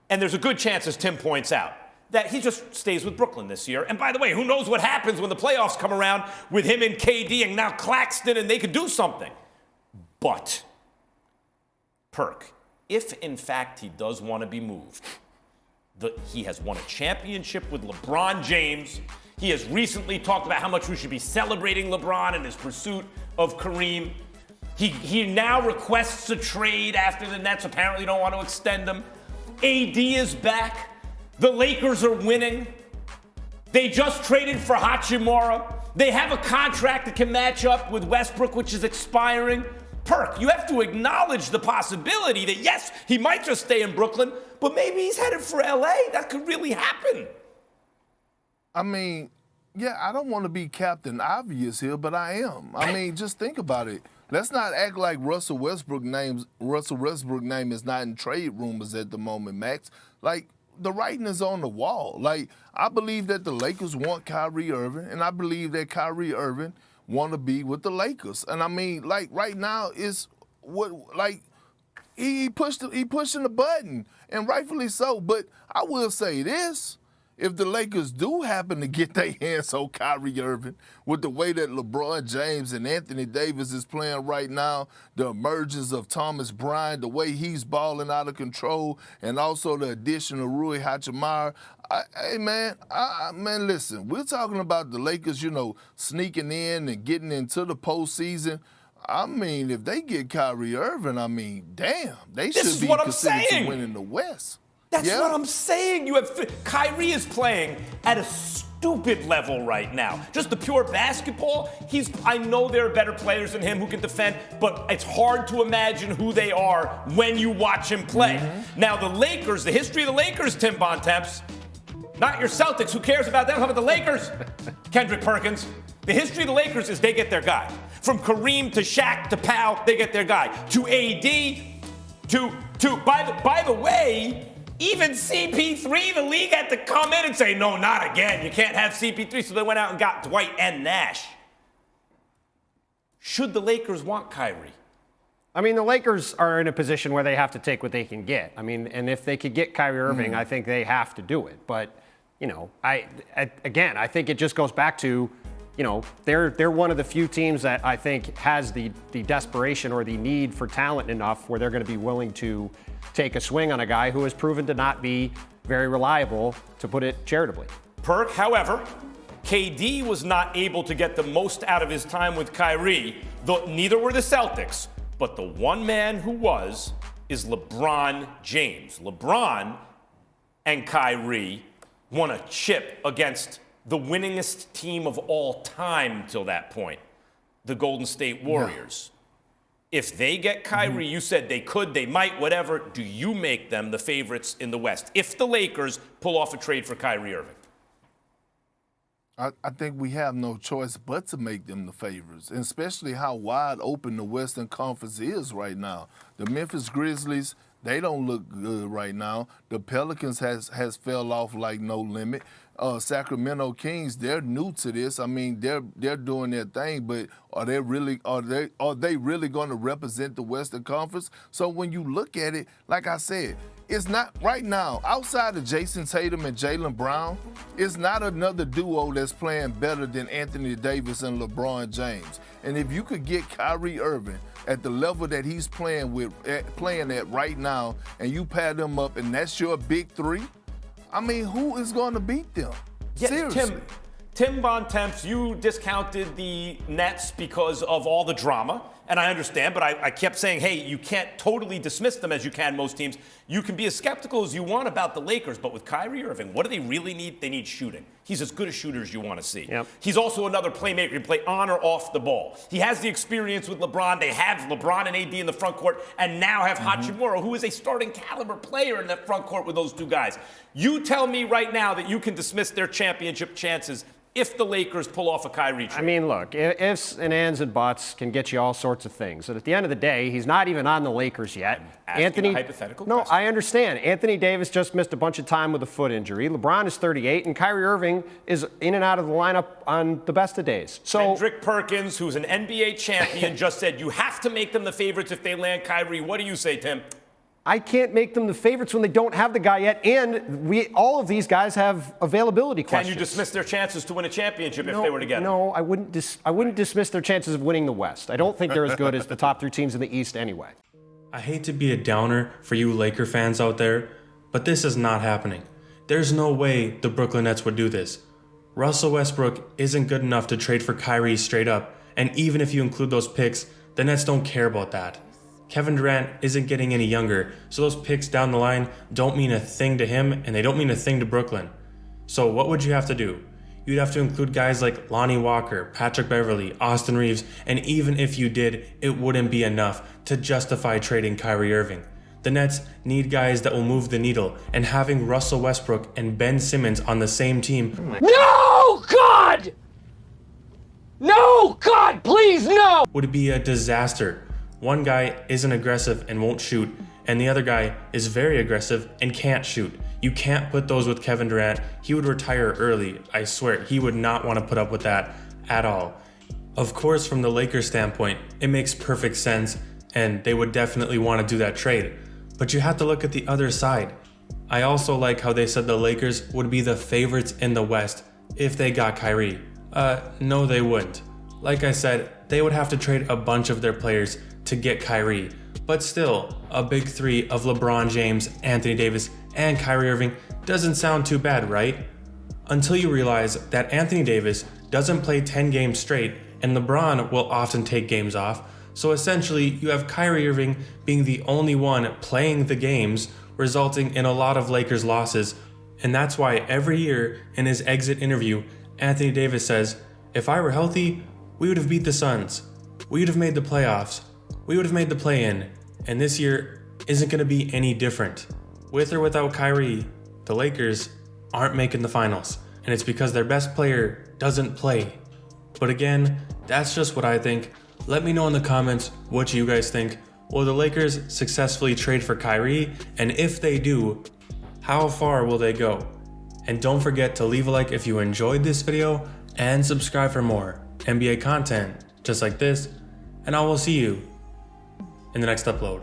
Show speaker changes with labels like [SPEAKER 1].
[SPEAKER 1] And there's a good chance, as Tim points out, that he just stays with Brooklyn this year. And by the way, who knows what happens when the playoffs come around with him and KD and now Claxton, and they could do something. But, Perk, if in fact he does want to be moved, he has won a championship with LeBron James. He has recently talked about how much we should be celebrating LeBron and his pursuit of Kareem. He now requests a trade after the Nets apparently don't want to extend him. AD is back. The Lakers are winning. They just traded for Hachimura. They have a contract that can match up with Westbrook, which is expiring. Perk, you have to acknowledge the possibility that, yes, he might just stay in Brooklyn, but maybe he's headed for LA. That could really happen.
[SPEAKER 2] I mean, yeah, I don't want to be Captain Obvious here, but I am. I mean, just think about it. Let's not act like Russell Westbrook name is not in trade rumors at the moment, Max. Like, the writing is on the wall. Like, I believe that the Lakers want Kyrie Irving, and I believe that Kyrie Irving want to be with the Lakers. And I mean, like, right now is what, like, he pushing the button, and rightfully so. But I will say this. If the Lakers do happen to get their hands on Kyrie Irving, with the way that LeBron James and Anthony Davis is playing right now, the emergence of Thomas Bryant, the way he's balling out of control, and also the addition of Rui Hachimura, man, listen, we're talking about the Lakers, sneaking in and getting into the postseason. I mean, if they get Kyrie Irving, I mean, damn, they should be considered to win in the West.
[SPEAKER 1] That's what I'm saying. Kyrie is playing at a stupid level right now. Just the pure basketball. I know there are better players than him who can defend, but it's hard to imagine who they are when you watch him play. Mm-hmm. Now, the Lakers, the history of the Lakers, Tim Bontemps, not your Celtics. Who cares about them? How about the Lakers? Kendrick Perkins. The history of the Lakers is they get their guy. From Kareem to Shaq to Powell, they get their guy. To AD, by the way, even CP3, the league had to come in and say, no, not again. You can't have CP3. So they went out and got Dwight and Nash. Should the Lakers want Kyrie?
[SPEAKER 3] I mean, the Lakers are in a position where they have to take what they can get. I mean, and if they could get Kyrie Irving, I think they have to do it. But, I think it just goes back to, they're one of the few teams that I think has the desperation or the need for talent enough where they're going to be willing to take a swing on a guy who has proven to not be very reliable, to put it charitably.
[SPEAKER 1] Perk, however, KD was not able to get the most out of his time with Kyrie, though neither were the Celtics. But the one man who was is LeBron James. LeBron and Kyrie won a chip against the winningest team of all time till that point, the Golden State Warriors. Yeah. If they get Kyrie, you said they could, they might, whatever. Do you make them the favorites in the West if the Lakers pull off a trade for Kyrie Irving?
[SPEAKER 2] I think we have no choice but to make them the favorites, and especially how wide open the Western Conference is right now. The Memphis Grizzlies, they don't look good right now. The Pelicans has fell off like no limit. Sacramento Kings, they're new to this. I mean, they're doing their thing, but are they really going to represent the Western Conference? So when you look at it, like I said, it's not right now, outside of Jason Tatum and Jaylen Brown, it's not another duo that's playing better than Anthony Davis and LeBron James. And if you could get Kyrie Irving at the level that he's playing at right now, and you pair them up, and that's your big three, I mean, who is going to beat them?
[SPEAKER 1] Yes,
[SPEAKER 2] seriously.
[SPEAKER 1] Tim Bontemps, you discounted the Nets because of all the drama, and I understand, but I kept saying, hey, you can't totally dismiss them as you can most teams. You can be as skeptical as you want about the Lakers, but with Kyrie Irving, what do they really need? They need shooting. He's as good a shooter as you want to see. Yep. He's also another playmaker. He can play on or off the ball. He has the experience with LeBron. They have LeBron and AD in the front court, and now have Hachimura, who is a starting caliber player in that front court with those two guys. You tell me right now that you can dismiss their championship chances if the Lakers pull off a Kyrie trade.
[SPEAKER 3] I mean, look, ifs and ands and buts can get you all sorts of things. And at the end of the day, he's not even on the Lakers yet.
[SPEAKER 1] Anthony, a hypothetical question.
[SPEAKER 3] I understand. Anthony Davis just missed a bunch of time with a foot injury. LeBron is 38, and Kyrie Irving is in and out of the lineup on the best of days. So
[SPEAKER 1] Kendrick Perkins, who's an NBA champion, just said you have to make them the favorites if they land Kyrie. What do you say, Tim?
[SPEAKER 3] I can't make them the favorites when they don't have the guy yet, and all of these guys have availability questions.
[SPEAKER 1] Can you dismiss their chances to win a championship if they were together?
[SPEAKER 3] No, I wouldn't dismiss their chances of winning the West. I don't think they're as good as the top 3 teams in the East anyway.
[SPEAKER 4] I hate to be a downer for you Laker fans out there, but this is not happening. There's no way the Brooklyn Nets would do this. Russell Westbrook isn't good enough to trade for Kyrie straight up, and even if you include those picks, the Nets don't care about that. Kevin Durant isn't getting any younger, so those picks down the line don't mean a thing to him, and they don't mean a thing to Brooklyn. So what would you have to do? You'd have to include guys like Lonnie Walker, Patrick Beverley, Austin Reeves, and even if you did, it wouldn't be enough to justify trading Kyrie Irving. The Nets need guys that will move the needle, and having Russell Westbrook and Ben Simmons on the same team—
[SPEAKER 5] No, God! No, God, please, no!
[SPEAKER 4] —would be a disaster. One guy isn't aggressive and won't shoot, and the other guy is very aggressive and can't shoot. You can't put those with Kevin Durant. He would retire early. I swear, he would not want to put up with that at all. Of course, from the Lakers standpoint, it makes perfect sense, and they would definitely want to do that trade. But you have to look at the other side. I also like how they said the Lakers would be the favorites in the West if they got Kyrie. No, they wouldn't. Like I said, they would have to trade a bunch of their players to get Kyrie. But still, a big 3 of LeBron James, Anthony Davis, and Kyrie Irving doesn't sound too bad, right? Until you realize that Anthony Davis doesn't play 10 games straight, and LeBron will often take games off. So essentially, you have Kyrie Irving being the only one playing the games, resulting in a lot of Lakers losses. And that's why every year in his exit interview, Anthony Davis says, "If I were healthy, we would have beat the Suns. We would have made the playoffs. We would have made the play-in. And this year isn't going to be any different." With or without Kyrie, the Lakers aren't making the finals. And it's because their best player doesn't play. But again, that's just what I think. Let me know in the comments what you guys think. Will the Lakers successfully trade for Kyrie? And if they do, how far will they go? And don't forget to leave a like if you enjoyed this video and subscribe for more NBA content just like this. And I will see you in the next upload.